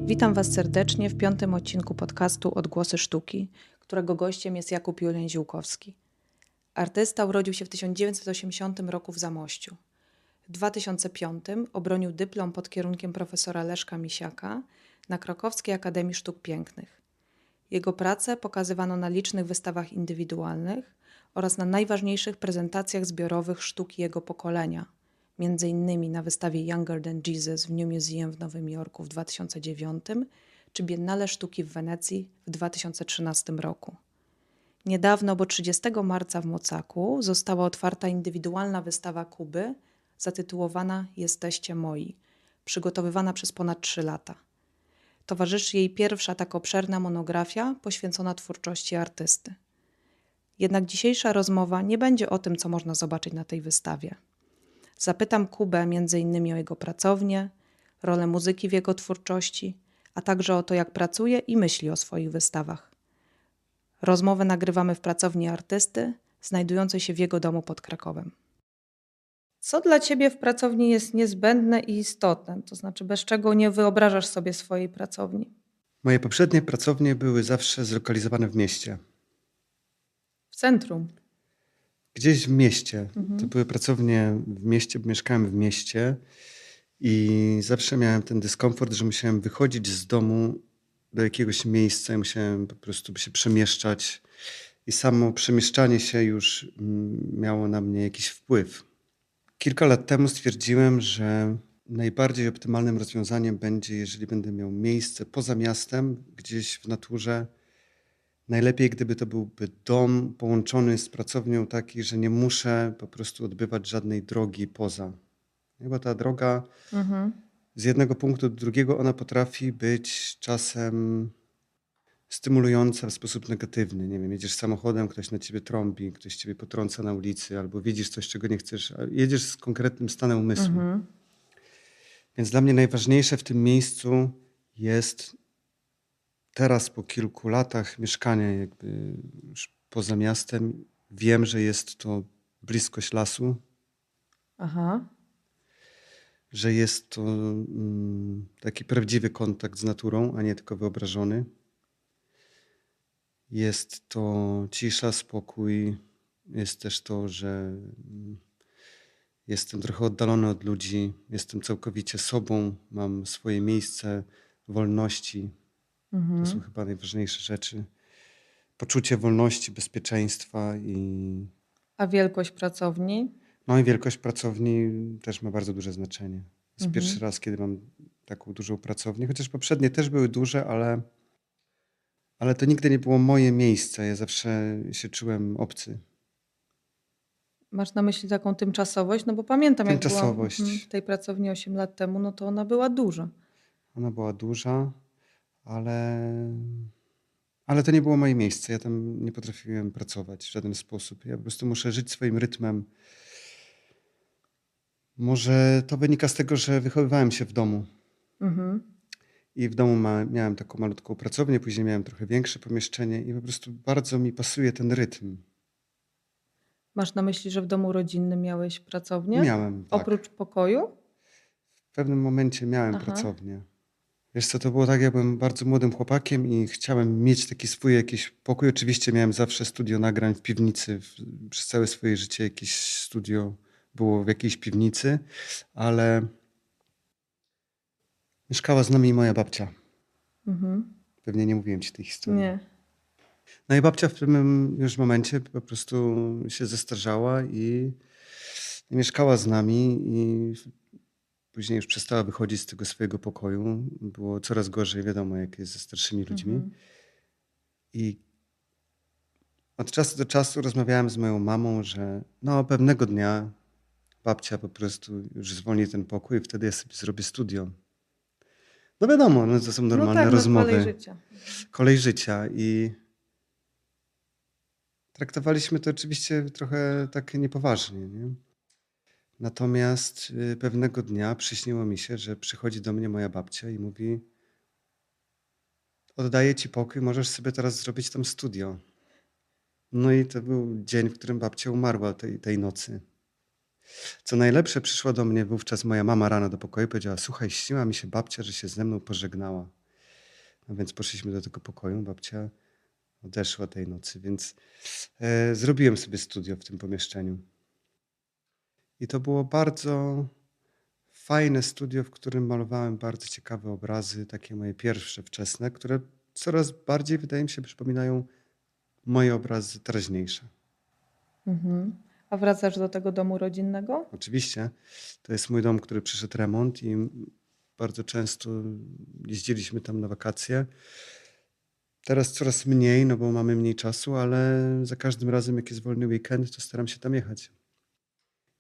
Witam Was serdecznie w 5. odcinku podcastu Odgłosy Sztuki, którego gościem jest Jakub Juleń-Ziółkowski. Artysta urodził się w 1980 roku w Zamościu. W 2005 obronił dyplom pod kierunkiem profesora Leszka Misiaka na Krakowskiej Akademii Sztuk Pięknych. Jego prace pokazywano na licznych wystawach indywidualnych oraz na najważniejszych prezentacjach zbiorowych sztuki jego pokolenia, m.in. na wystawie Younger Than Jesus w New Museum w Nowym Jorku w 2009 czy Biennale Sztuki w Wenecji w 2013 roku. Niedawno, bo 30 marca w Mocaku, została otwarta indywidualna wystawa Kuby zatytułowana Jesteście moi, przygotowywana przez ponad 3 lata. Towarzyszy jej pierwsza tak obszerna monografia poświęcona twórczości artysty. Jednak dzisiejsza rozmowa nie będzie o tym, co można zobaczyć na tej wystawie. Zapytam Kubę m.in. o jego pracownię, rolę muzyki w jego twórczości, a także o to, jak pracuje i myśli o swoich wystawach. Rozmowę nagrywamy w pracowni artysty, znajdującej się w jego domu pod Krakowem. Co dla Ciebie w pracowni jest niezbędne i istotne? To znaczy, bez czego nie wyobrażasz sobie swojej pracowni? Moje poprzednie pracownie były zawsze zlokalizowane w mieście. W centrum. Gdzieś w mieście. To były pracownie w mieście, bo mieszkałem w mieście i zawsze miałem ten dyskomfort, że musiałem wychodzić z domu do jakiegoś miejsca i musiałem po prostu się przemieszczać. I samo przemieszczanie się już miało na mnie jakiś wpływ. Kilka lat temu stwierdziłem, że najbardziej optymalnym rozwiązaniem będzie, jeżeli będę miał miejsce poza miastem, gdzieś w naturze. Najlepiej, gdyby to byłby dom połączony z pracownią taki, że nie muszę po prostu odbywać żadnej drogi poza. Bo ta droga z jednego punktu do drugiego, ona potrafi być czasem stymulująca w sposób negatywny. Nie wiem, jedziesz samochodem, ktoś na ciebie trąbi, ktoś ciebie potrąca na ulicy, albo widzisz coś, czego nie chcesz, a jedziesz z konkretnym stanem umysłu. Więc dla mnie najważniejsze w tym miejscu jest teraz po kilku latach mieszkania jakby już poza miastem, wiem, że jest to bliskość lasu, że jest to taki prawdziwy kontakt z naturą, a nie tylko wyobrażony. Jest to cisza, spokój. Jest też to, że jestem trochę oddalony od ludzi. Jestem całkowicie sobą. Mam swoje miejsce wolności. To są chyba najważniejsze rzeczy. Poczucie wolności, bezpieczeństwa A wielkość pracowni? No i wielkość pracowni też ma bardzo duże znaczenie. To jest pierwszy raz, kiedy mam taką dużą pracownię, chociaż poprzednie też były duże, ale to nigdy nie było moje miejsce. Ja zawsze się czułem obcy. Masz na myśli taką tymczasowość? No bo pamiętam, jak byłam Tymczasowość. w tej pracowni 8 lat temu, no to ona była duża. Ona była duża, ale to nie było moje miejsce. Ja tam nie potrafiłem pracować w żaden sposób. Ja po prostu muszę żyć swoim rytmem. Może to wynika z tego, że wychowywałem się w domu. I w domu miałem taką malutką pracownię, później miałem trochę większe pomieszczenie i po prostu bardzo mi pasuje ten rytm. Masz na myśli, że w domu rodzinnym miałeś pracownię? Miałem, tak. Oprócz pokoju? W pewnym momencie miałem pracownię. Wiesz co, to było tak, ja byłem bardzo młodym chłopakiem i chciałem mieć taki swój jakiś pokój. Oczywiście miałem zawsze studio nagrań w piwnicy. Przez całe swoje życie jakieś studio było w jakiejś piwnicy, ale mieszkała z nami moja babcia. Pewnie nie mówiłem ci tej historii. Nie. No i babcia w pewnym już momencie po prostu się zestarzała i mieszkała z nami i później już przestała wychodzić z tego swojego pokoju. Było coraz gorzej, wiadomo, jak jest ze starszymi ludźmi. I od czasu do czasu rozmawiałem z moją mamą, że no pewnego dnia babcia po prostu już zwolni ten pokój i wtedy ja sobie zrobię studio. No wiadomo, no to są normalne rozmowy. Kolej życia. Kolej życia i traktowaliśmy to oczywiście trochę tak niepoważnie, nie? Natomiast pewnego dnia przyśniło mi się, że przychodzi do mnie moja babcia i mówi: oddaję ci pokój, możesz sobie teraz zrobić tam studio. No i to był dzień, w którym babcia umarła tej nocy. Co najlepsze, przyszła do mnie wówczas moja mama rano do pokoju i powiedziała: słuchaj, śniła mi się babcia, że się ze mną pożegnała. A więc poszliśmy do tego pokoju, babcia odeszła tej nocy, więc zrobiłem sobie studio w tym pomieszczeniu. I to było bardzo fajne studio, w którym malowałem bardzo ciekawe obrazy, takie moje pierwsze, wczesne, które coraz bardziej, wydaje mi się, przypominają moje obrazy teraźniejsze. Mhm. A wracasz do tego domu rodzinnego? Oczywiście to jest mój dom, który przeszedł remont i bardzo często jeździliśmy tam na wakacje. Teraz coraz mniej, no bo mamy mniej czasu, ale za każdym razem, jak jest wolny weekend, to staram się tam jechać.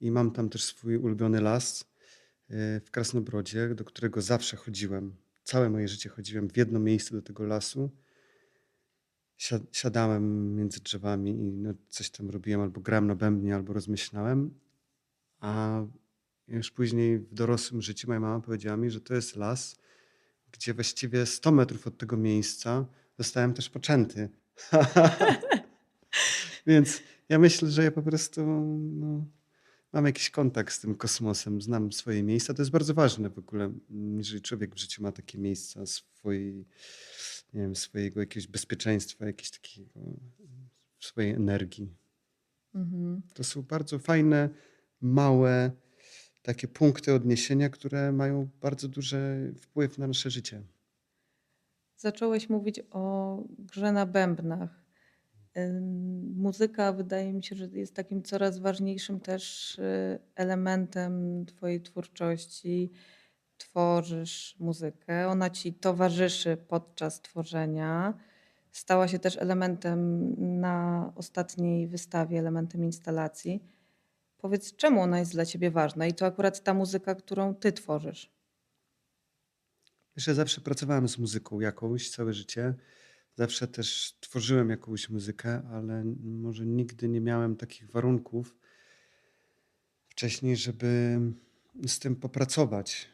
I mam tam też swój ulubiony las w Krasnobrodzie, do którego zawsze chodziłem. Całe moje życie chodziłem w jedno miejsce do tego lasu. Siadałem między drzewami i no, coś tam robiłem, albo grałem na bębnie, albo rozmyślałem. A już później w dorosłym życiu moja mama powiedziała mi, że to jest las, gdzie właściwie 100 metrów od tego miejsca zostałem też poczęty. Więc ja myślę, że ja po prostu no, mam jakiś kontakt z tym kosmosem, znam swoje miejsca. To jest bardzo ważne w ogóle, jeżeli człowiek w życiu ma takie miejsca swojej, nie wiem, swojego jakiegoś bezpieczeństwa, jakiegoś takiego swojej energii. Mhm. To są bardzo fajne, małe takie punkty odniesienia, które mają bardzo duży wpływ na nasze życie. Zacząłeś mówić o grze na bębnach. Muzyka wydaje mi się, że jest takim coraz ważniejszym też elementem twojej twórczości. Tworzysz muzykę, ona ci towarzyszy podczas tworzenia. Stała się też elementem na ostatniej wystawie, elementem instalacji. Powiedz, czemu ona jest dla ciebie ważna? I to akurat ta muzyka, którą ty tworzysz. Wiesz, ja zawsze pracowałem z muzyką jakąś całe życie. Zawsze też tworzyłem jakąś muzykę, ale może nigdy nie miałem takich warunków wcześniej, żeby z tym popracować,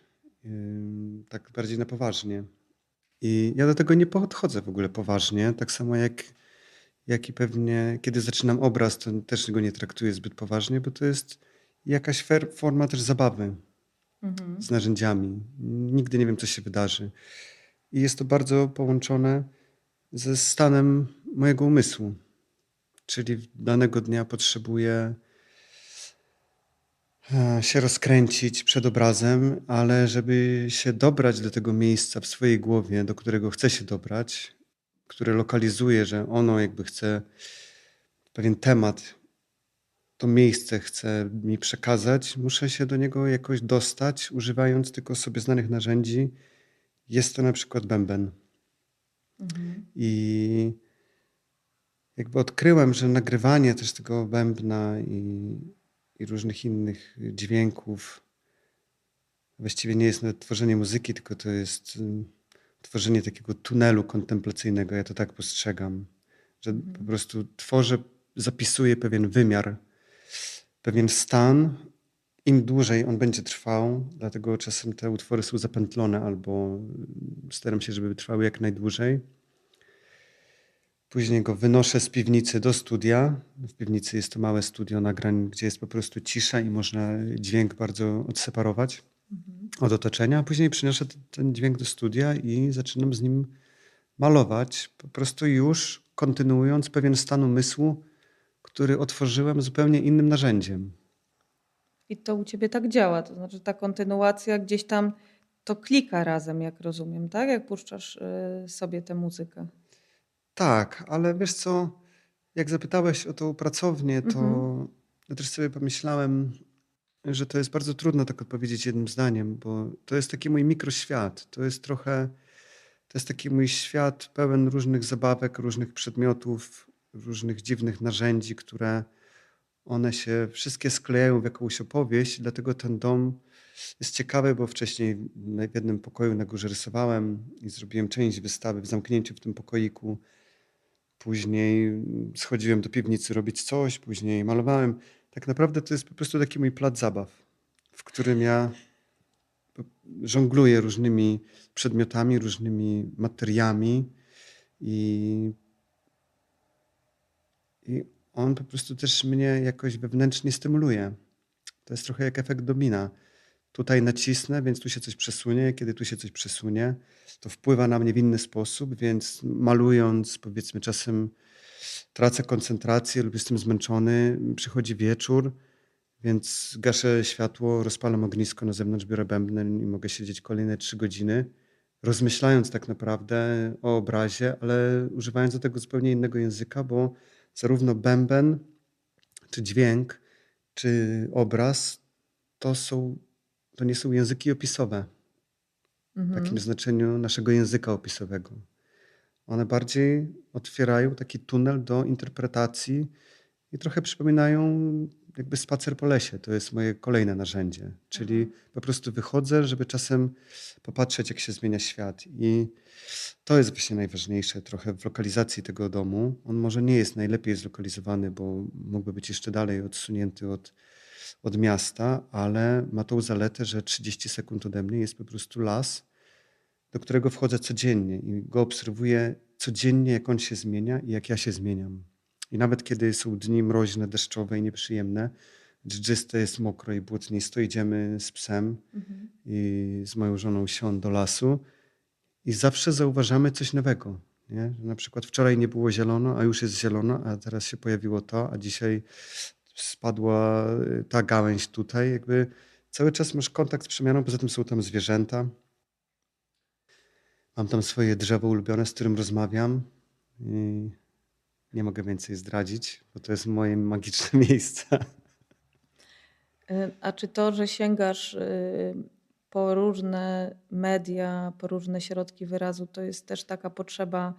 tak bardziej na poważnie. I ja do tego nie podchodzę w ogóle poważnie, tak samo jak i pewnie kiedy zaczynam obraz, to też go nie traktuję zbyt poważnie, bo to jest jakaś forma też zabawy Mhm. z narzędziami. Nigdy nie wiem, co się wydarzy. I jest to bardzo połączone ze stanem mojego umysłu. Czyli danego dnia potrzebuję się rozkręcić przed obrazem, ale żeby się dobrać do tego miejsca w swojej głowie, do którego chcę się dobrać, które lokalizuje, że ono jakby chce pewien temat, to miejsce chce mi przekazać, muszę się do niego jakoś dostać, używając tylko sobie znanych narzędzi. Jest to na przykład bęben. Mhm. I jakby odkryłem, że nagrywanie też tego bębna i różnych innych dźwięków właściwie nie jest nawet tworzenie muzyki, tylko to jest tworzenie takiego tunelu kontemplacyjnego. Ja to tak postrzegam, że po prostu tworzę, zapisuję pewien wymiar, pewien stan. Im dłużej on będzie trwał, dlatego czasem te utwory są zapętlone albo staram się, żeby trwały jak najdłużej. Później go wynoszę z piwnicy do studia. W piwnicy jest to małe studio nagrań, gdzie jest po prostu cisza i można dźwięk bardzo odseparować od otoczenia. A później przynoszę ten dźwięk do studia i zaczynam z nim malować, po prostu już kontynuując pewien stan umysłu, który otworzyłem zupełnie innym narzędziem. I to u ciebie tak działa, to znaczy ta kontynuacja gdzieś tam to klika razem, jak rozumiem, tak? Jak puszczasz sobie tę muzykę. Tak, ale wiesz co, jak zapytałeś o tą pracownię, to Mhm. ja też sobie pomyślałem, że to jest bardzo trudno tak odpowiedzieć jednym zdaniem, bo to jest taki mój mikroświat. To jest taki mój świat pełen różnych zabawek, różnych przedmiotów, różnych dziwnych narzędzi, które one się wszystkie sklejają w jakąś opowieść, dlatego ten dom jest ciekawy, bo wcześniej w jednym pokoju na górze rysowałem i zrobiłem część wystawy w zamknięciu w tym pokoiku. Później schodziłem do piwnicy robić coś, później malowałem. Tak naprawdę to jest po prostu taki mój plac zabaw, w którym ja żongluję różnymi przedmiotami, różnymi materiami i, i on po prostu też mnie jakoś wewnętrznie stymuluje. To jest trochę jak efekt domina. tutaj nacisnę, więc tu się coś przesunie. Kiedy tu się coś przesunie, to wpływa na mnie w inny sposób, więc malując, powiedzmy, czasem tracę koncentrację lub jestem zmęczony, przychodzi wieczór, więc gaszę światło, rozpalam ognisko na zewnątrz, biorę bęben i mogę siedzieć kolejne 3 godziny, rozmyślając tak naprawdę o obrazie, ale używając do tego zupełnie innego języka, bo zarówno bęben, czy dźwięk, czy obraz to są to nie są języki opisowe w takim Mhm. znaczeniu naszego języka opisowego. One bardziej otwierają taki tunel do interpretacji i trochę przypominają jakby spacer po lesie. To jest moje kolejne narzędzie. Aha. Czyli po prostu wychodzę, żeby czasem popatrzeć, jak się zmienia świat. I to jest właśnie najważniejsze trochę w lokalizacji tego domu. On może nie jest najlepiej zlokalizowany, bo mógłby być jeszcze dalej odsunięty od miasta, ale ma tą zaletę, że 30 sekund ode mnie jest po prostu las, do którego wchodzę codziennie i go obserwuję codziennie, jak on się zmienia i jak ja się zmieniam. I nawet kiedy są dni mroźne, deszczowe i nieprzyjemne, dżdżyste, jest mokro i błotnisto, idziemy z psem Mhm. i z moją żoną Sion do lasu i zawsze zauważamy coś nowego. Nie? Że na przykład wczoraj nie było zielono, a już jest zielono, a teraz się pojawiło to, a dzisiaj spadła ta gałęź tutaj. Jakby cały czas masz kontakt z przemianą, poza tym są tam zwierzęta. Mam tam swoje drzewo ulubione, z którym rozmawiam i nie mogę więcej zdradzić, bo to jest moje magiczne miejsce. A czy to, że sięgasz po różne media, po różne środki wyrazu, to jest też taka potrzeba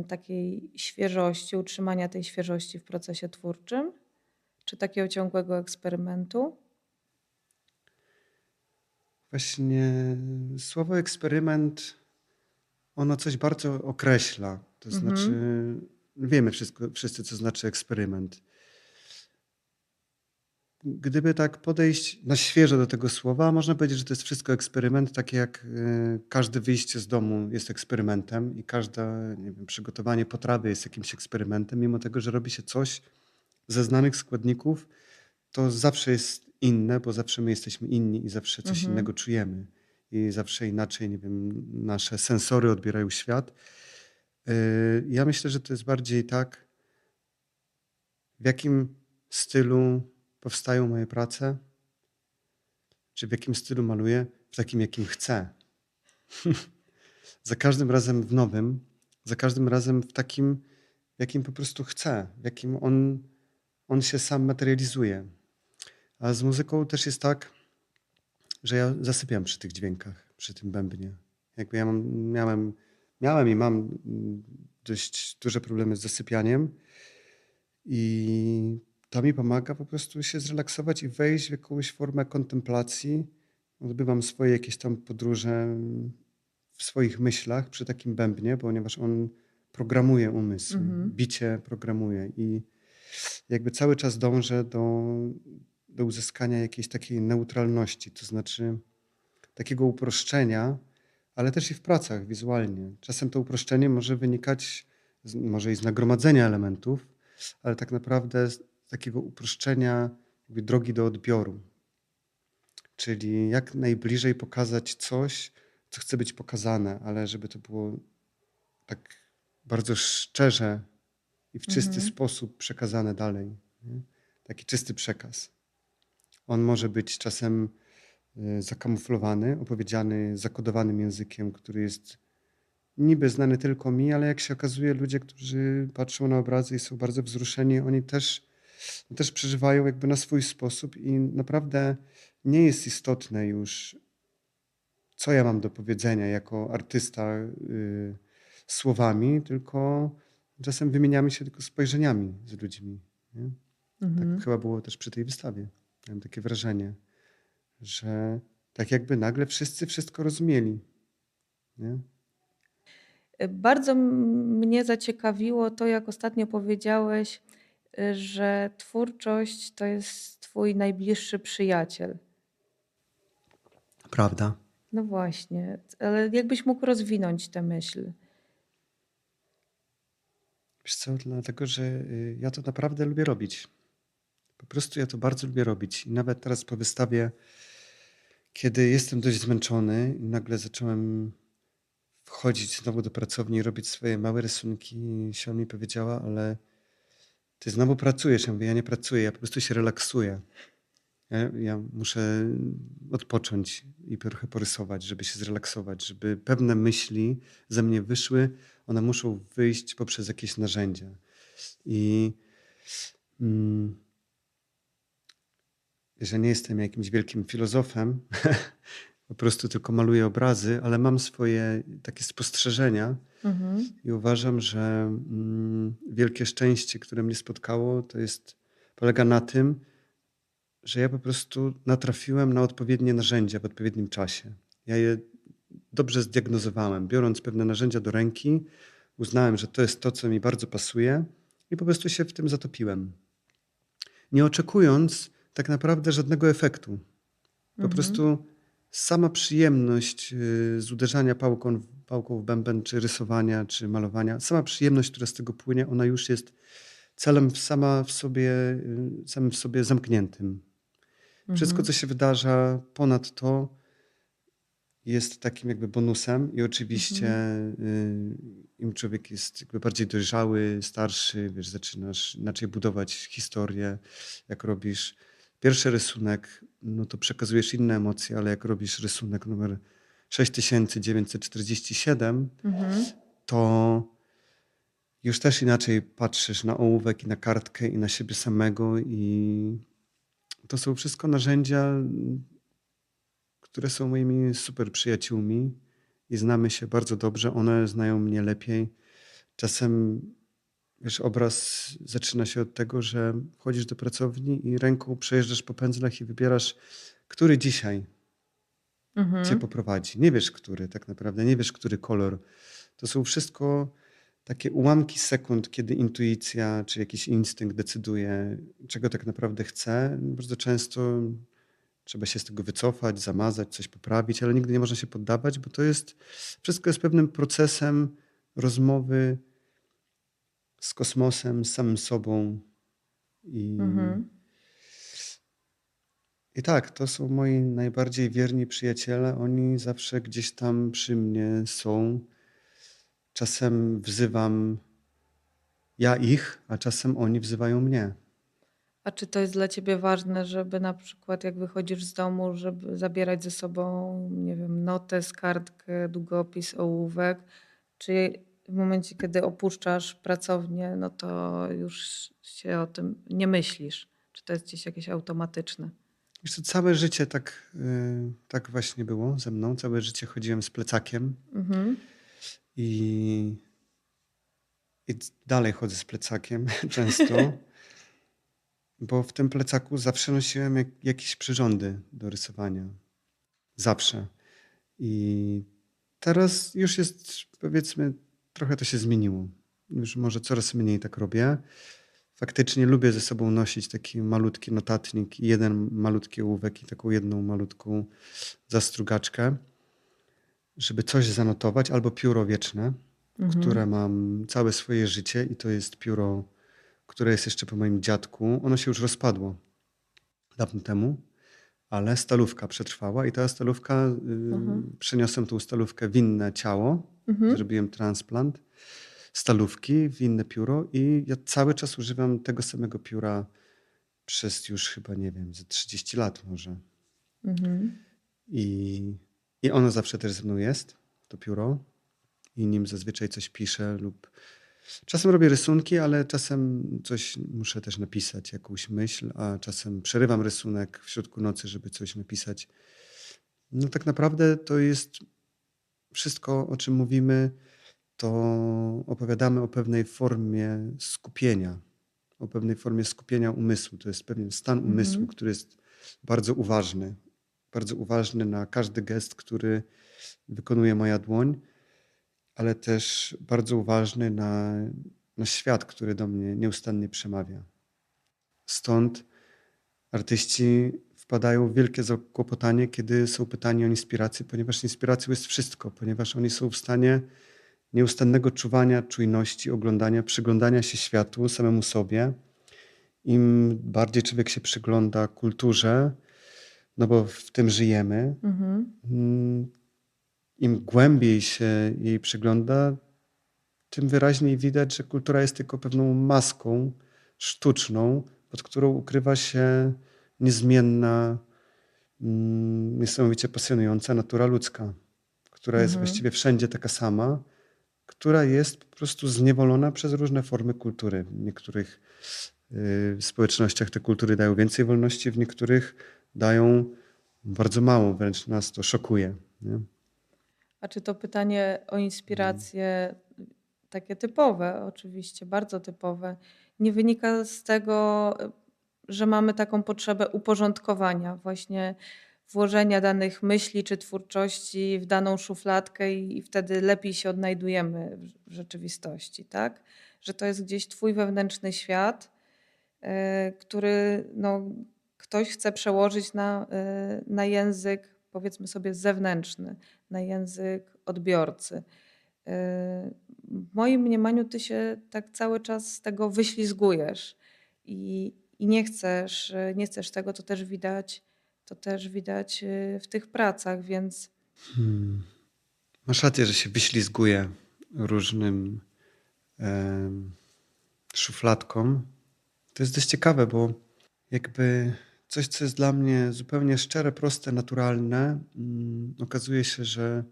takiej świeżości, utrzymania tej świeżości w procesie twórczym? Czy takiego ciągłego eksperymentu? Właśnie słowo eksperyment, ono coś bardzo określa. To znaczy, Mhm. wiemy wszyscy, co znaczy eksperyment. Gdyby tak podejść na świeżo do tego słowa, można powiedzieć, że to jest wszystko eksperyment, tak jak każde wyjście z domu jest eksperymentem i każde, nie wiem, przygotowanie potrawy jest jakimś eksperymentem, mimo tego, że robi się coś ze znanych składników, to zawsze jest inne, bo zawsze my jesteśmy inni i zawsze coś Mhm. innego czujemy. I zawsze inaczej, nie wiem, nasze sensory odbierają świat. Ja myślę, że to jest bardziej tak, w jakim stylu powstają moje prace, czy w jakim stylu maluję, w takim, jakim chcę. Za każdym razem w nowym, za każdym razem w takim, w jakim po prostu chcę, w jakim on się sam materializuje. A z muzyką też jest tak, że ja zasypiam przy tych dźwiękach, przy tym bębnie. Jakby ja miałem i mam dość duże problemy z zasypianiem i to mi pomaga po prostu się zrelaksować i wejść w jakąś formę kontemplacji. Odbywam swoje jakieś tam podróże w swoich myślach przy takim bębnie, ponieważ on programuje umysł, Mhm. bicie programuje i jakby cały czas dążę do uzyskania jakiejś takiej neutralności, to znaczy takiego uproszczenia, ale też i w pracach wizualnie. Czasem to uproszczenie może wynikać może i z nagromadzenia elementów, ale tak naprawdę z takiego uproszczenia jakby drogi do odbioru. Czyli jak najbliżej pokazać coś, co chce być pokazane, ale żeby to było tak bardzo szczerze i w czysty Mhm. sposób przekazane dalej. Nie? Taki czysty przekaz. On może być czasem zakamuflowany, opowiedziany zakodowanym językiem, który jest niby znany tylko mi, ale jak się okazuje, ludzie, którzy patrzą na obrazy i są bardzo wzruszeni, oni też przeżywają jakby na swój sposób i naprawdę nie jest istotne już, co ja mam do powiedzenia jako artysta słowami, tylko czasem wymieniamy się tylko spojrzeniami z ludźmi. Nie? Tak Mhm. chyba było też przy tej wystawie. Miałem takie wrażenie, że tak jakby nagle wszyscy wszystko rozumieli. Nie? Bardzo mnie zaciekawiło to, jak ostatnio powiedziałeś, że twórczość to jest twój najbliższy przyjaciel. Prawda. No właśnie, ale jakbyś mógł rozwinąć tę myśl? Wiesz co, dlatego, że ja to naprawdę lubię robić. Po prostu ja to bardzo lubię robić. I nawet teraz po wystawie Kiedy jestem dość zmęczony i nagle zacząłem wchodzić znowu do pracowni i robić swoje małe rysunki, Sion mi powiedziała, ale ty znowu pracujesz. Ja mówię, ja nie pracuję, ja po prostu się relaksuję. Ja muszę odpocząć i trochę porysować, żeby się zrelaksować, żeby pewne myśli ze mnie wyszły, one muszą wyjść poprzez jakieś narzędzia. I mm, że nie jestem jakimś wielkim filozofem, po prostu tylko maluję obrazy, ale mam swoje takie spostrzeżenia i uważam, że wielkie szczęście, które mnie spotkało, polega na tym, że ja po prostu natrafiłem na odpowiednie narzędzia w odpowiednim czasie. Ja je dobrze zdiagnozowałem. Biorąc pewne narzędzia do ręki, uznałem, że to jest to, co mi bardzo pasuje i po prostu się w tym zatopiłem. Nie oczekując tak naprawdę żadnego efektu. Po prostu sama przyjemność z uderzania pałką w bęben, czy rysowania, czy malowania, sama przyjemność, która z tego płynie, ona już jest celem samym w sobie zamkniętym. Wszystko, co się wydarza ponad to, jest takim jakby bonusem i oczywiście im człowiek jest jakby bardziej dojrzały, starszy, wiesz, zaczynasz inaczej budować historię. Jak robisz pierwszy rysunek, no to przekazujesz inne emocje, ale jak robisz rysunek numer 6947, to już też inaczej patrzysz na ołówek i na kartkę i na siebie samego i to są wszystko narzędzia, które są moimi super przyjaciółmi i znamy się bardzo dobrze. One znają mnie lepiej. Czasem, wiesz, obraz zaczyna się od tego, że wchodzisz do pracowni i ręką przejeżdżasz po pędzlach i wybierasz, który dzisiaj cię poprowadzi. Nie wiesz, który tak naprawdę, nie wiesz, który kolor. To są wszystko takie ułamki sekund, kiedy intuicja czy jakiś instynkt decyduje, czego tak naprawdę chce. Bardzo często trzeba się z tego wycofać, zamazać, coś poprawić, ale nigdy nie można się poddawać, bo wszystko jest pewnym procesem rozmowy z kosmosem, z samym sobą. I, I tak, to są moi najbardziej wierni przyjaciele. Oni zawsze gdzieś tam przy mnie są. Czasem wzywam ja ich, a czasem oni wzywają mnie. A czy to jest dla ciebie ważne, żeby na przykład jak wychodzisz z domu, żeby zabierać ze sobą, nie wiem, notes, kartkę, długopis, ołówek? Czy w momencie, kiedy opuszczasz pracownię, no to już się o tym nie myślisz? Czy to jest gdzieś jakieś automatyczne? Wiesz co, całe życie tak właśnie było ze mną. Całe życie chodziłem z plecakiem i dalej chodzę z plecakiem często, bo w tym plecaku zawsze nosiłem jakieś przyrządy do rysowania. Zawsze. I teraz już jest, powiedzmy, trochę to się zmieniło. Już może coraz mniej tak robię. Faktycznie lubię ze sobą nosić taki malutki notatnik i jeden malutki ołówek i taką jedną malutką zastrugaczkę, żeby coś zanotować, albo pióro wieczne, które mam całe swoje życie i to jest pióro, które jest jeszcze po moim dziadku. Ono się już rozpadło dawno temu, ale stalówka przetrwała i ta stalówka, przeniosłem tą stalówkę w inne ciało, zrobiłem transplant stalówki w inne pióro i ja cały czas używam tego samego pióra przez już chyba, nie wiem, ze 30 lat może. I ono zawsze też ze mną jest, to pióro. I nim zazwyczaj coś piszę lub czasem robię rysunki, ale czasem coś muszę też napisać, jakąś myśl, a czasem przerywam rysunek w środku nocy, żeby coś napisać. No tak naprawdę to jest wszystko, o czym mówimy, to opowiadamy o pewnej formie skupienia, o pewnej formie skupienia umysłu. To jest pewien stan umysłu, który jest bardzo uważny na każdy gest, który wykonuje moja dłoń, ale też bardzo uważny na świat, który do mnie nieustannie przemawia. Stąd artyści wpadają w wielkie zakłopotanie, kiedy są pytani o inspirację, ponieważ inspiracją jest wszystko, ponieważ oni są w stanie nieustannego czuwania, czujności, oglądania, przyglądania się światu, samemu sobie. Im bardziej człowiek się przygląda kulturze, no bo w tym żyjemy. Mhm. Mm, Im głębiej się jej przygląda, tym wyraźniej widać, że kultura jest tylko pewną maską sztuczną, pod którą ukrywa się niezmienna, niesamowicie pasjonująca natura ludzka, która jest Mhm. właściwie wszędzie taka sama, która jest po prostu zniewolona przez różne formy kultury. W niektórych społecznościach te kultury dają więcej wolności, w niektórych dają bardzo mało, wręcz nas to szokuje. Nie? A czy to pytanie o inspirację, takie typowe, oczywiście, bardzo typowe, nie wynika z tego, że mamy taką potrzebę uporządkowania, właśnie włożenia danych myśli czy twórczości w daną szufladkę i wtedy lepiej się odnajdujemy w rzeczywistości, tak? Że to jest gdzieś twój wewnętrzny świat, który no, ktoś chce przełożyć na język, powiedzmy sobie, zewnętrzny, na język odbiorcy. W moim mniemaniu ty się tak cały czas z tego wyślizgujesz i nie chcesz tego, to też widać w tych pracach, więc Hmm. Masz rację, że się wyślizguje różnym szufladkom. To jest dość ciekawe, bo jakby coś, co jest dla mnie zupełnie szczere, proste, naturalne, okazuje się, że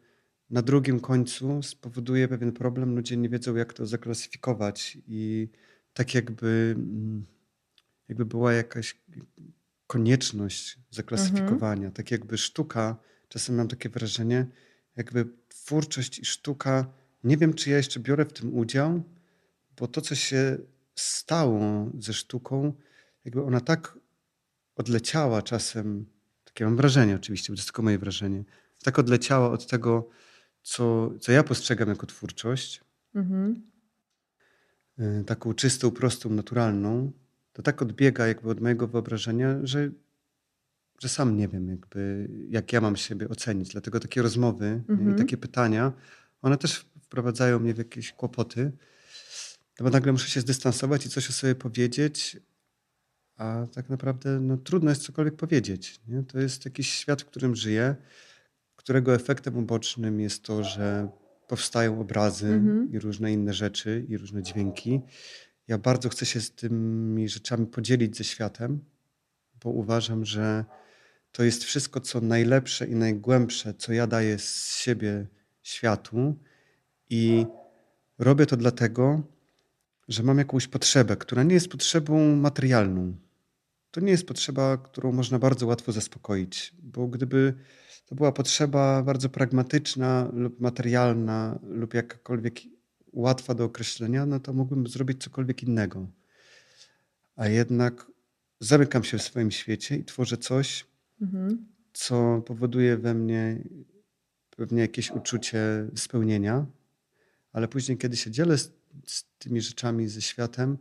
na drugim końcu spowoduje pewien problem. Ludzie nie wiedzą, jak to zaklasyfikować i tak jakby była jakaś konieczność mhm, zaklasyfikowania. Tak jakby sztuka, czasem mam takie wrażenie, jakby twórczość i sztuka, nie wiem, czy ja jeszcze biorę w tym udział, bo to, co się stało ze sztuką, jakby ona tak odleciała czasem, takie mam wrażenie oczywiście, bo to jest tylko moje wrażenie, tak odleciała od tego, co ja postrzegam jako twórczość, mhm, taką czystą, prostą, naturalną, to tak odbiega jakby od mojego wyobrażenia, że sam nie wiem jakby, jak ja mam siebie ocenić. Dlatego takie rozmowy, nie, i takie mhm. pytania, one też wprowadzają mnie w jakieś kłopoty, no bo nagle muszę się zdystansować i coś o sobie powiedzieć, a tak naprawdę no, trudno jest cokolwiek powiedzieć. Nie? To jest jakiś świat, w którym żyję, którego efektem ubocznym jest to, że powstają obrazy Mhm. i różne inne rzeczy i różne dźwięki. Ja bardzo chcę się z tymi rzeczami podzielić ze światem, bo uważam, że to jest wszystko, co najlepsze i najgłębsze, co ja daję z siebie światu. I robię to dlatego, że mam jakąś potrzebę, która nie jest potrzebą materialną. To nie jest potrzeba, którą można bardzo łatwo zaspokoić, bo gdyby to była potrzeba bardzo pragmatyczna lub materialna lub jakakolwiek łatwa do określenia, no to mógłbym zrobić cokolwiek innego. A jednak zamykam się w swoim świecie i tworzę coś, Mhm. co powoduje we mnie pewnie jakieś uczucie spełnienia, ale później, kiedy się dzielę z tymi rzeczami ze światem,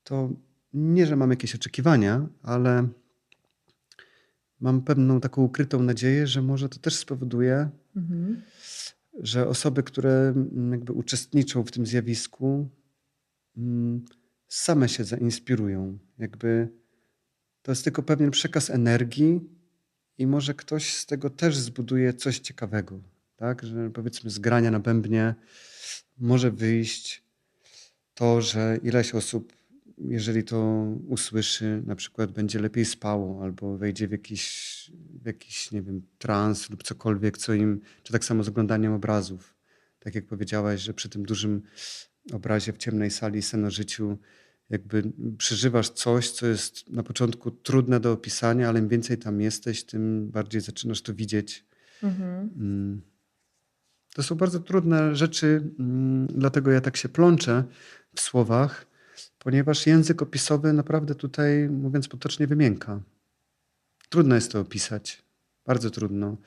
to nie, że mam jakieś oczekiwania, ale mam pewną taką ukrytą nadzieję, że może to też spowoduje, Mhm. że osoby, które jakby uczestniczą w tym zjawisku, mm, same się zainspirują. Jakby to jest tylko pewien przekaz energii i może ktoś z tego też zbuduje coś ciekawego, tak? Że powiedzmy z grania na bębnie może wyjść to, że ileś osób, jeżeli to usłyszy, na przykład będzie lepiej spało albo wejdzie w jakiś, nie wiem, trans lub cokolwiek, co im, czy tak samo z oglądaniem obrazów. Tak jak powiedziałaś, że przy tym dużym obrazie w ciemnej sali sen o życiu jakby przeżywasz coś, co jest na początku trudne do opisania, ale im więcej tam jesteś, tym bardziej zaczynasz to widzieć. Mhm. Mm. To są bardzo trudne rzeczy, dlatego ja tak się plączę w słowach, ponieważ język opisowy naprawdę tutaj, mówiąc potocznie, wymięka. Trudno jest to opisać. Bardzo trudno.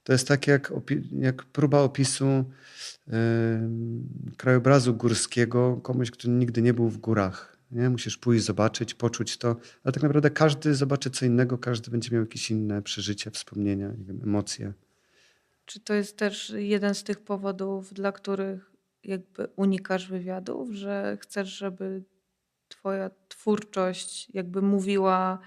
To jest tak jak próba opisu krajobrazu górskiego komuś, kto nigdy nie był w górach. Nie? Musisz pójść, zobaczyć, poczuć to, ale tak naprawdę każdy zobaczy co innego, każdy będzie miał jakieś inne przeżycia, wspomnienia, nie wiem, emocje. Czy to jest też jeden z tych powodów, dla których jakby unikasz wywiadów, że chcesz, żeby twoja twórczość jakby mówiła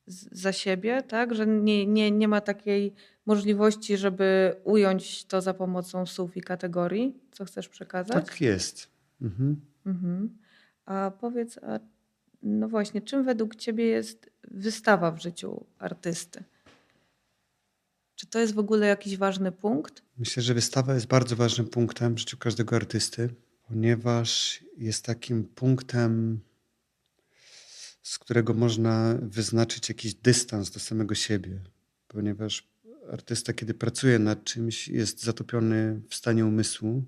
za siebie, tak? Że nie ma takiej możliwości, żeby ująć to za pomocą słów i kategorii, co chcesz przekazać? Tak jest. Mhm. Mhm. A powiedz, no właśnie, czym według ciebie jest wystawa w życiu artysty? Czy to jest w ogóle jakiś ważny punkt? Myślę, że wystawa jest bardzo ważnym punktem w życiu każdego artysty, ponieważ jest takim punktem, z którego można wyznaczyć jakiś dystans do samego siebie. Ponieważ artysta, kiedy pracuje nad czymś, jest zatopiony w stanie umysłu,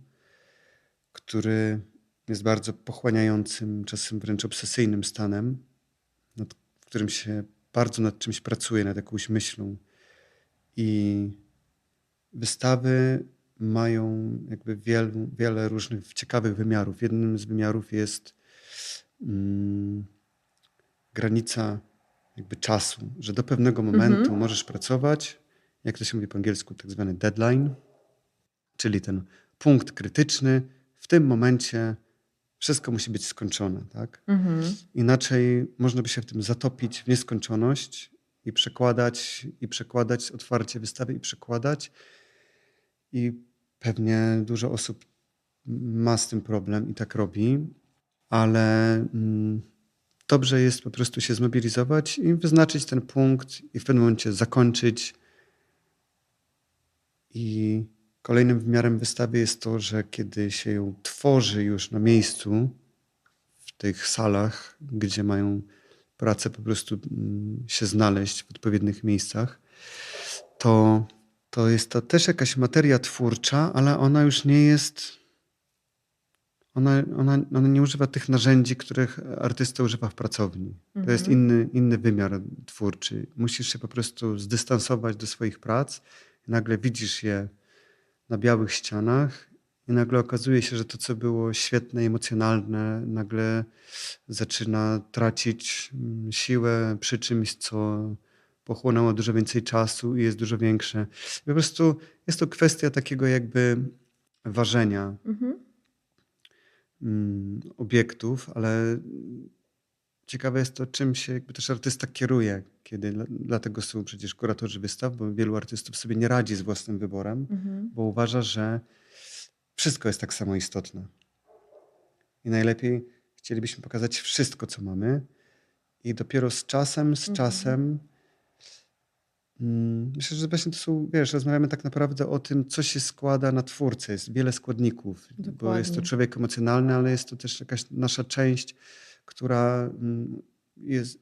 który jest bardzo pochłaniającym, czasem wręcz obsesyjnym stanem, w którym się bardzo nad czymś pracuje, nad jakąś myślą. I wystawy mają jakby wiele różnych ciekawych wymiarów. Jednym z wymiarów jest granica jakby czasu, że do pewnego momentu możesz pracować, jak to się mówi po angielsku, tak zwany deadline, czyli ten punkt krytyczny. W tym momencie wszystko musi być skończone, tak? Inaczej można by się w tym zatopić w nieskończoność i przekładać otwarcie wystawy i przekładać. I pewnie dużo osób ma z tym problem i tak robi, ale dobrze jest po prostu się zmobilizować i wyznaczyć ten punkt i w pewnym momencie zakończyć. I kolejnym wymiarem wystawy jest to, że kiedy się ją tworzy już na miejscu, w tych salach, gdzie mają pracę po prostu się znaleźć w odpowiednich miejscach, to jest to też jakaś materia twórcza, ale ona już nie jest. Ona nie używa tych narzędzi, których artysta używa w pracowni. To jest inny wymiar twórczy. Musisz się po prostu zdystansować do swoich prac i nagle widzisz je na białych ścianach i nagle okazuje się, że to, co było świetne, emocjonalne, nagle zaczyna tracić siłę przy czymś, co pochłonęło dużo więcej czasu i jest dużo większe. I po prostu jest to kwestia takiego jakby ważenia obiektów, ale ciekawe jest to, czym się jakby też artysta kieruje, kiedy dlatego są przecież kuratorzy wystaw, bo wielu artystów sobie nie radzi z własnym wyborem, bo uważa, że wszystko jest tak samo istotne. I najlepiej chcielibyśmy pokazać wszystko, co mamy i dopiero z czasem myślę, że właśnie to są, wiesz, rozmawiamy tak naprawdę o tym, co się składa na twórcę. Jest wiele składników, bo jest to Dokładnie. człowiek emocjonalny, ale jest to też jakaś nasza część, która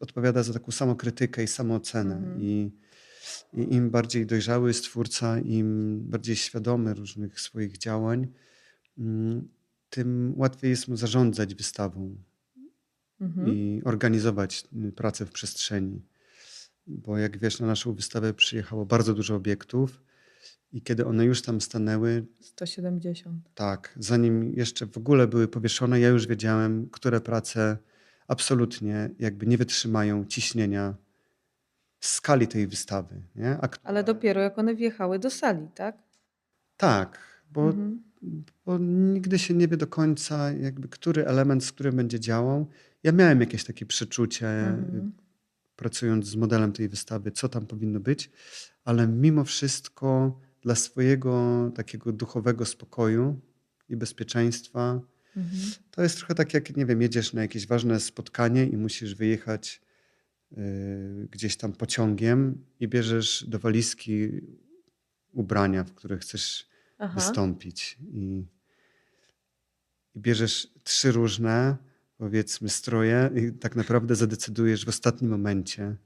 odpowiada za taką samokrytykę i samoocenę. I im bardziej dojrzały jest twórca, im bardziej świadomy różnych swoich działań, tym łatwiej jest mu zarządzać wystawą i organizować pracę w przestrzeni. Bo jak wiesz, na naszą wystawę przyjechało bardzo dużo obiektów i kiedy one już tam stanęły, 170. tak, zanim jeszcze w ogóle były powieszone, ja już wiedziałem, które prace absolutnie jakby nie wytrzymają ciśnienia skali tej wystawy. Nie? Ale dopiero jak one wjechały do sali, tak? Tak, bo nigdy się nie wie do końca, jakby który element z którym będzie działał. Ja miałem jakieś takie przeczucie, pracując z modelem tej wystawy, co tam powinno być, ale mimo wszystko dla swojego takiego duchowego spokoju i bezpieczeństwa to jest trochę tak, jak nie wiem, jedziesz na jakieś ważne spotkanie i musisz wyjechać gdzieś tam pociągiem i bierzesz do walizki ubrania, w których chcesz wystąpić. I bierzesz 3 różne, powiedzmy, stroje i tak naprawdę zadecydujesz w ostatnim momencie,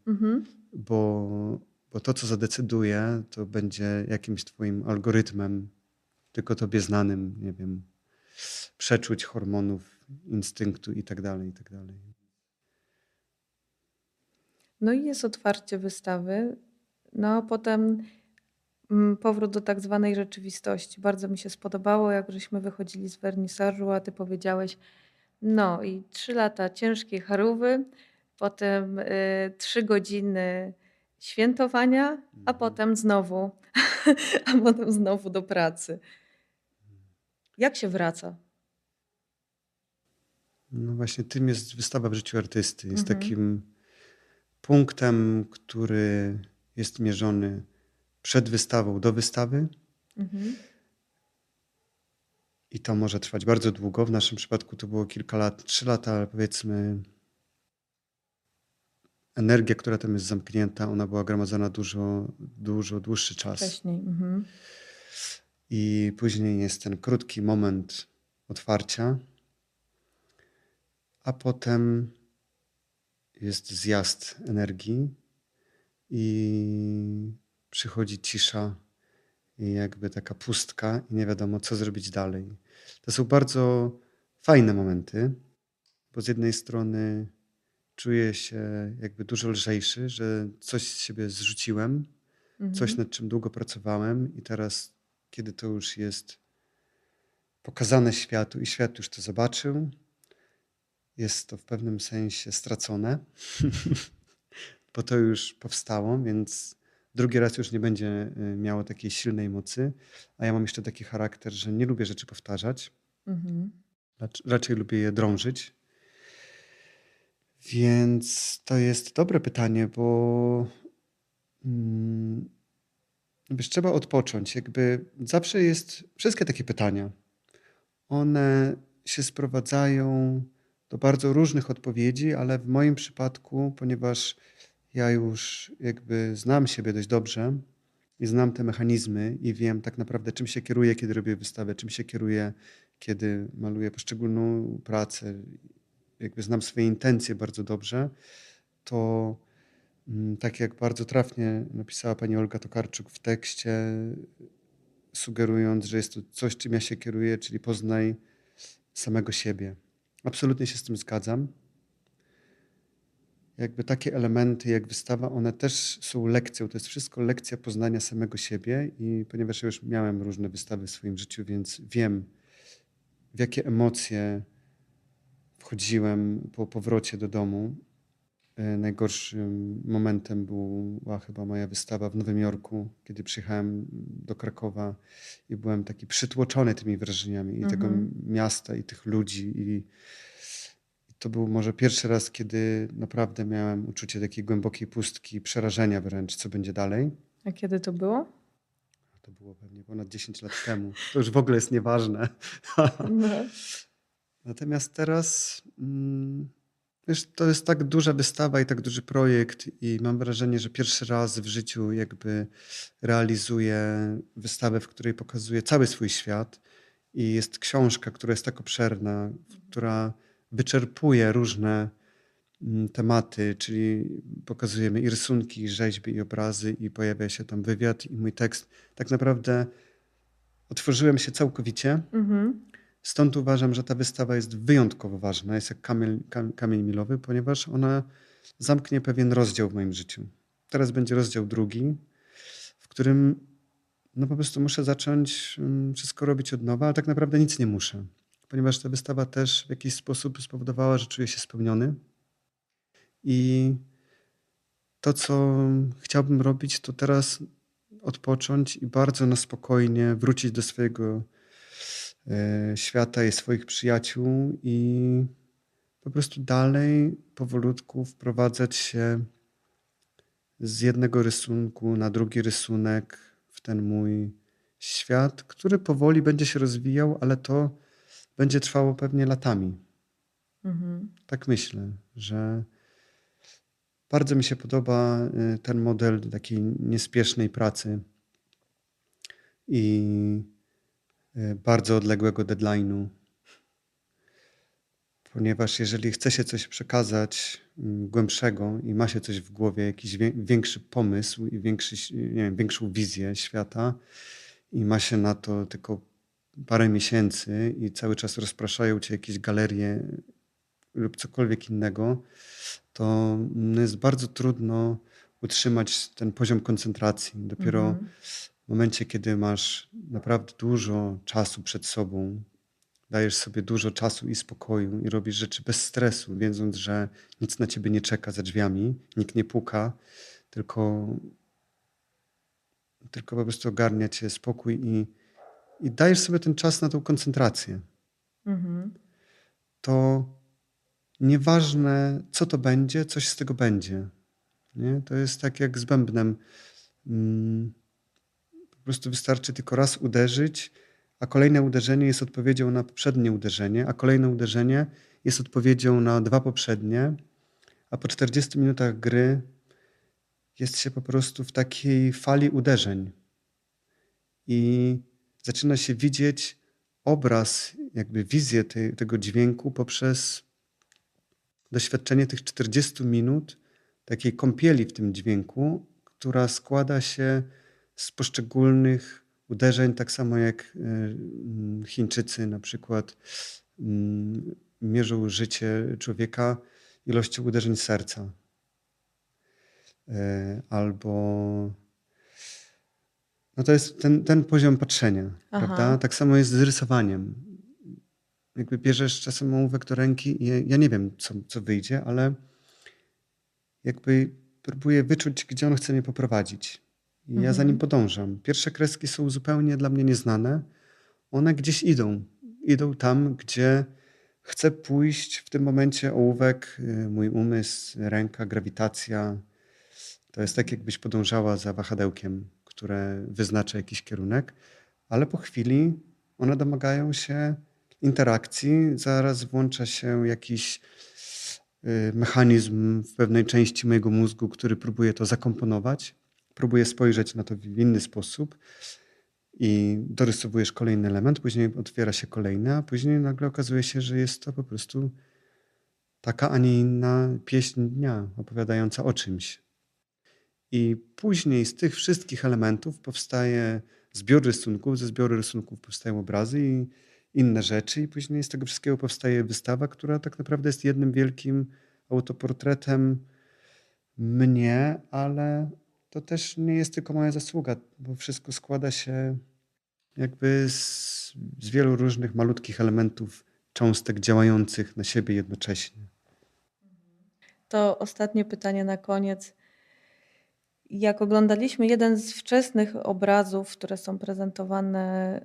bo to, co zadecyduje, to będzie jakimś twoim algorytmem, tylko tobie znanym, nie wiem, przeczuć hormonów, instynktu i tak dalej, i tak dalej. No i jest otwarcie wystawy, no a potem powrót do tak zwanej rzeczywistości. Bardzo mi się spodobało, jak żeśmy wychodzili z wernisażu, a ty powiedziałeś, no i 3 lata ciężkiej charówy, potem 3 godziny świętowania, a potem znowu, a potem znowu do pracy. Jak się wraca? No właśnie tym jest wystawa w życiu artysty. Jest takim punktem, który jest mierzony przed wystawą do wystawy. I to może trwać bardzo długo. W naszym przypadku to było kilka lat, 3 lata, ale powiedzmy energia, która tam jest zamknięta, ona była gromadzona dużo dłuższy czas. Wcześniej. I później jest ten krótki moment otwarcia, a potem jest zjazd energii i przychodzi cisza i jakby taka pustka i nie wiadomo, co zrobić dalej. To są bardzo fajne momenty, bo z jednej strony czuję się jakby dużo lżejszy, że coś z siebie zrzuciłem, coś nad czym długo pracowałem i teraz, kiedy to już jest pokazane światu i świat już to zobaczył, jest to w pewnym sensie stracone, bo to już powstało, więc drugi raz już nie będzie miało takiej silnej mocy, a ja mam jeszcze taki charakter, że nie lubię rzeczy powtarzać. Raczej lubię je drążyć. Więc to jest dobre pytanie, bo wiesz, trzeba odpocząć. Jakby zawsze jest, wszystkie takie pytania, one się sprowadzają do bardzo różnych odpowiedzi, ale w moim przypadku, ponieważ ja już jakby znam siebie dość dobrze i znam te mechanizmy i wiem tak naprawdę, czym się kieruję, kiedy robię wystawę, czym się kieruję, kiedy maluję poszczególną pracę, jakby znam swoje intencje bardzo dobrze, to tak jak bardzo trafnie napisała pani Olga Tokarczuk w tekście, sugerując, że jest to coś, czym ja się kieruję, czyli poznaj samego siebie. Absolutnie się z tym zgadzam. Jakby takie elementy jak wystawa, one też są lekcją. To jest wszystko lekcja poznania samego siebie i ponieważ ja już miałem różne wystawy w swoim życiu, więc wiem, w jakie emocje wchodziłem po powrocie do domu. Najgorszym momentem była chyba moja wystawa w Nowym Jorku, kiedy przyjechałem do Krakowa i byłem taki przytłoczony tymi wrażeniami i tego miasta i tych ludzi. I to był może pierwszy raz, kiedy naprawdę miałem uczucie takiej głębokiej pustki, przerażenia wręcz, co będzie dalej. A kiedy to było? To było pewnie ponad 10 lat temu. To już w ogóle jest nieważne. Natomiast teraz wiesz, to jest tak duża wystawa i tak duży projekt i mam wrażenie, że pierwszy raz w życiu jakby realizuję wystawę, w której pokazuję cały swój świat i jest książka, która jest tak obszerna, która wyczerpuje różne tematy, czyli pokazujemy i rysunki, i rzeźby, i obrazy i pojawia się tam wywiad i mój tekst. Tak naprawdę otworzyłem się całkowicie. Stąd uważam, że ta wystawa jest wyjątkowo ważna, jest jak kamień milowy, ponieważ ona zamknie pewien rozdział w moim życiu. Teraz będzie rozdział drugi, w którym no po prostu muszę zacząć wszystko robić od nowa, ale tak naprawdę nic nie muszę, ponieważ ta wystawa też w jakiś sposób spowodowała, że czuję się spełniony i to, co chciałbym robić, to teraz odpocząć i bardzo na spokojnie wrócić do swojego świata i swoich przyjaciół i po prostu dalej powolutku wprowadzać się z jednego rysunku na drugi rysunek w ten mój świat, który powoli będzie się rozwijał, ale to będzie trwało pewnie latami. Tak myślę, że bardzo mi się podoba ten model takiej niespiesznej pracy i bardzo odległego deadline'u. Ponieważ jeżeli chce się coś przekazać głębszego i ma się coś w głowie, jakiś większy pomysł i większą wizję świata i ma się na to tylko parę miesięcy i cały czas rozpraszają cię jakieś galerie lub cokolwiek innego, to jest bardzo trudno utrzymać ten poziom koncentracji. Dopiero w momencie, kiedy masz naprawdę dużo czasu przed sobą, dajesz sobie dużo czasu i spokoju i robisz rzeczy bez stresu, wiedząc, że nic na ciebie nie czeka za drzwiami, nikt nie puka, tylko po prostu ogarnia cię spokój i dajesz sobie ten czas na tą koncentrację. To nieważne, co to będzie, coś z tego będzie. Nie? To jest tak jak z bębnem. Po prostu wystarczy tylko raz uderzyć, a kolejne uderzenie jest odpowiedzią na poprzednie uderzenie, a kolejne uderzenie jest odpowiedzią na 2 poprzednie, a po 40 minutach gry jest się po prostu w takiej fali uderzeń i zaczyna się widzieć obraz, jakby wizję tego dźwięku poprzez doświadczenie tych 40 minut takiej kąpieli w tym dźwięku, która składa się z poszczególnych uderzeń, tak samo jak Chińczycy na przykład mierzą życie człowieka ilością uderzeń serca. Albo no to jest ten poziom patrzenia, prawda? Tak samo jest z rysowaniem. Jakby bierzesz czasem ołówek do ręki i ja nie wiem, co wyjdzie, ale jakby próbuję wyczuć, gdzie on chce mnie poprowadzić. I ja za nim podążam. Pierwsze kreski są zupełnie dla mnie nieznane. One gdzieś idą. Idą tam, gdzie chcę pójść w tym momencie ołówek, mój umysł, ręka, grawitacja. To jest tak, jakbyś podążała za wahadełkiem, które wyznacza jakiś kierunek, ale po chwili one domagają się interakcji. Zaraz włącza się jakiś mechanizm w pewnej części mojego mózgu, który próbuje to zakomponować. Próbuje spojrzeć na to w inny sposób i dorysowujesz kolejny element, później otwiera się kolejny, a później nagle okazuje się, że jest to po prostu taka, a nie inna pieśń dnia opowiadająca o czymś. I później z tych wszystkich elementów powstaje zbiór rysunków, ze zbioru rysunków powstają obrazy i inne rzeczy i później z tego wszystkiego powstaje wystawa, która tak naprawdę jest jednym wielkim autoportretem mnie, ale to też nie jest tylko moja zasługa, bo wszystko składa się jakby z wielu różnych malutkich elementów, cząstek działających na siebie jednocześnie. To ostatnie pytanie na koniec. Jak oglądaliśmy jeden z wczesnych obrazów, które są prezentowane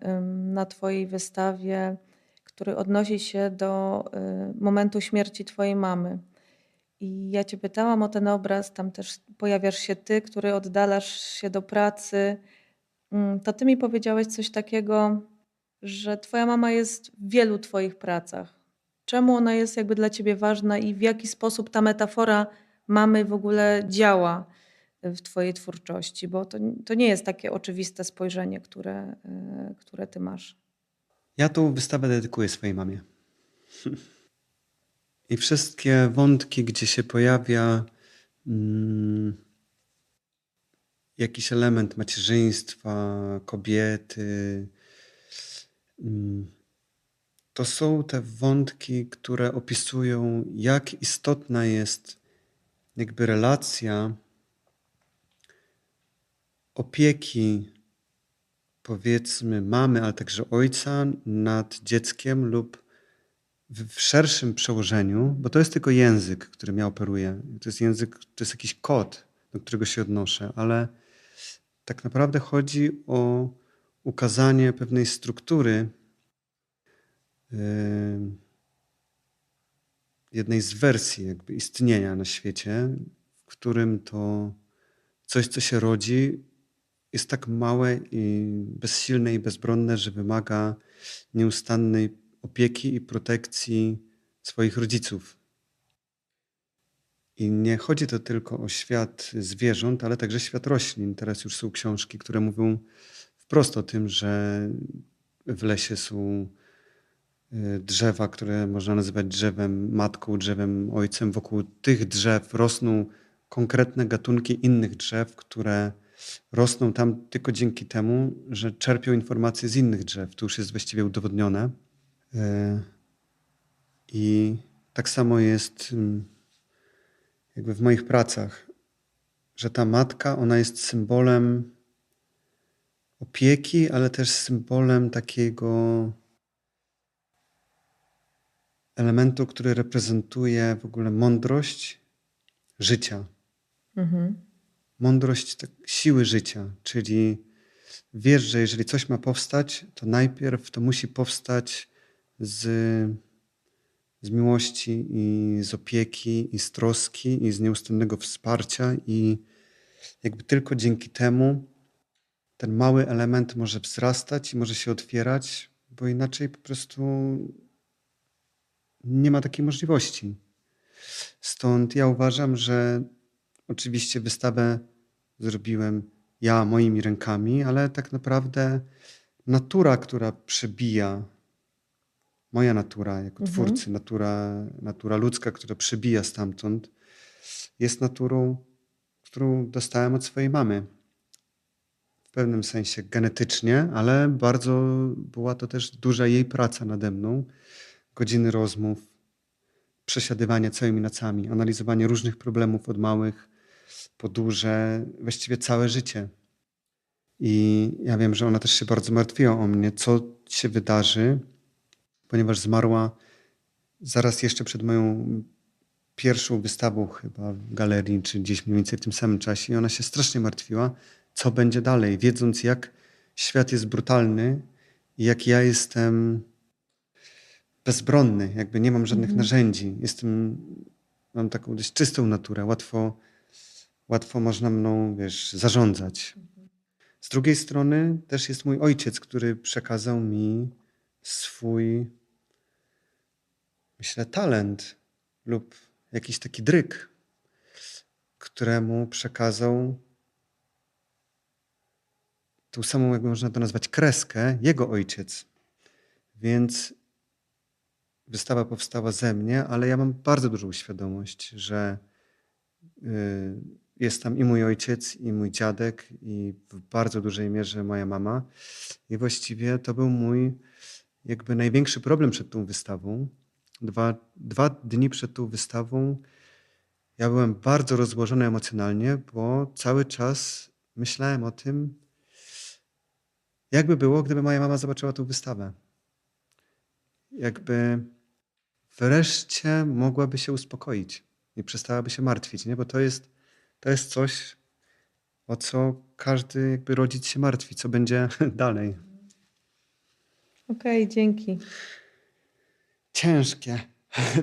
na Twojej wystawie, który odnosi się do momentu śmierci Twojej mamy. I ja Cię pytałam o ten obraz, tam też pojawiasz się Ty, który oddalasz się do pracy. To Ty mi powiedziałeś coś takiego, że Twoja mama jest w wielu Twoich pracach. Czemu ona jest jakby dla Ciebie ważna i w jaki sposób ta metafora mamy w ogóle działa w Twojej twórczości? Bo to nie jest takie oczywiste spojrzenie, które Ty masz. Ja tą wystawę dedykuję swojej mamie. I wszystkie wątki, gdzie się pojawia jakiś element macierzyństwa, kobiety, to są te wątki, które opisują, jak istotna jest jakby relacja opieki, powiedzmy, mamy, ale także ojca nad dzieckiem lub w szerszym przełożeniu, bo to jest tylko język, którym ja operuję. To jest język, to jest jakiś kod, do którego się odnoszę, ale tak naprawdę chodzi o ukazanie pewnej struktury, jednej z wersji jakby istnienia na świecie, w którym to coś, co się rodzi, jest tak małe i bezsilne i bezbronne, że wymaga nieustannej opieki i protekcji swoich rodziców. I nie chodzi to tylko o świat zwierząt, ale także świat roślin. Teraz już są książki, które mówią wprost o tym, że w lesie są drzewa, które można nazywać drzewem matką, drzewem ojcem. Wokół tych drzew rosną konkretne gatunki innych drzew, które rosną tam tylko dzięki temu, że czerpią informacje z innych drzew. To już jest właściwie udowodnione. I tak samo jest jakby w moich pracach, że ta matka, ona jest symbolem opieki, ale też symbolem takiego elementu, który reprezentuje w ogóle mądrość życia. Mądrość siły życia, czyli wiesz, że jeżeli coś ma powstać, to najpierw to musi powstać z z miłości i z opieki i z troski i z nieustannego wsparcia i jakby tylko dzięki temu ten mały element może wzrastać i może się otwierać, bo inaczej po prostu nie ma takiej możliwości. Stąd ja uważam, że oczywiście wystawę zrobiłem ja moimi rękami, ale tak naprawdę natura, która przebija, moja natura jako twórcy, natura ludzka, która przebija stamtąd, jest naturą, którą dostałem od swojej mamy. W pewnym sensie genetycznie, ale bardzo była to też duża jej praca nade mną. Godziny rozmów, przesiadywanie całymi nocami, analizowanie różnych problemów od małych po duże, właściwie całe życie. I ja wiem, że ona też się bardzo martwiła o mnie, co się wydarzy, ponieważ zmarła zaraz jeszcze przed moją pierwszą wystawą chyba w galerii, czy gdzieś mniej więcej w tym samym czasie. I ona się strasznie martwiła, co będzie dalej, wiedząc jak świat jest brutalny i jak ja jestem bezbronny, jakby nie mam żadnych narzędzi. Mam taką dość czystą naturę, łatwo można mną, zarządzać. Z drugiej strony też jest mój ojciec, który przekazał mi swój, myślę, talent lub jakiś taki dryk, któremu przekazał tą samą, jakby można to nazwać, kreskę, jego ojciec. Więc wystawa powstała ze mnie, ale ja mam bardzo dużą świadomość, że jest tam i mój ojciec, i mój dziadek, i w bardzo dużej mierze moja mama. I właściwie to był mój jakby największy problem przed tą wystawą. Dwa dni przed tą wystawą ja byłem bardzo rozłożony emocjonalnie, bo cały czas myślałem o tym, jakby było, gdyby moja mama zobaczyła tą wystawę. Jakby wreszcie mogłaby się uspokoić i przestałaby się martwić, nie? Bo to jest coś, o co każdy jakby rodzic się martwi, co będzie dalej. Okej, dzięki. Ciężkie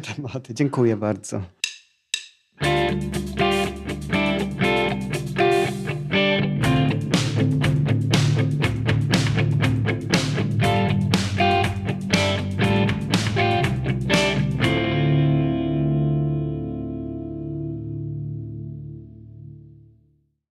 tematy. Dziękuję bardzo.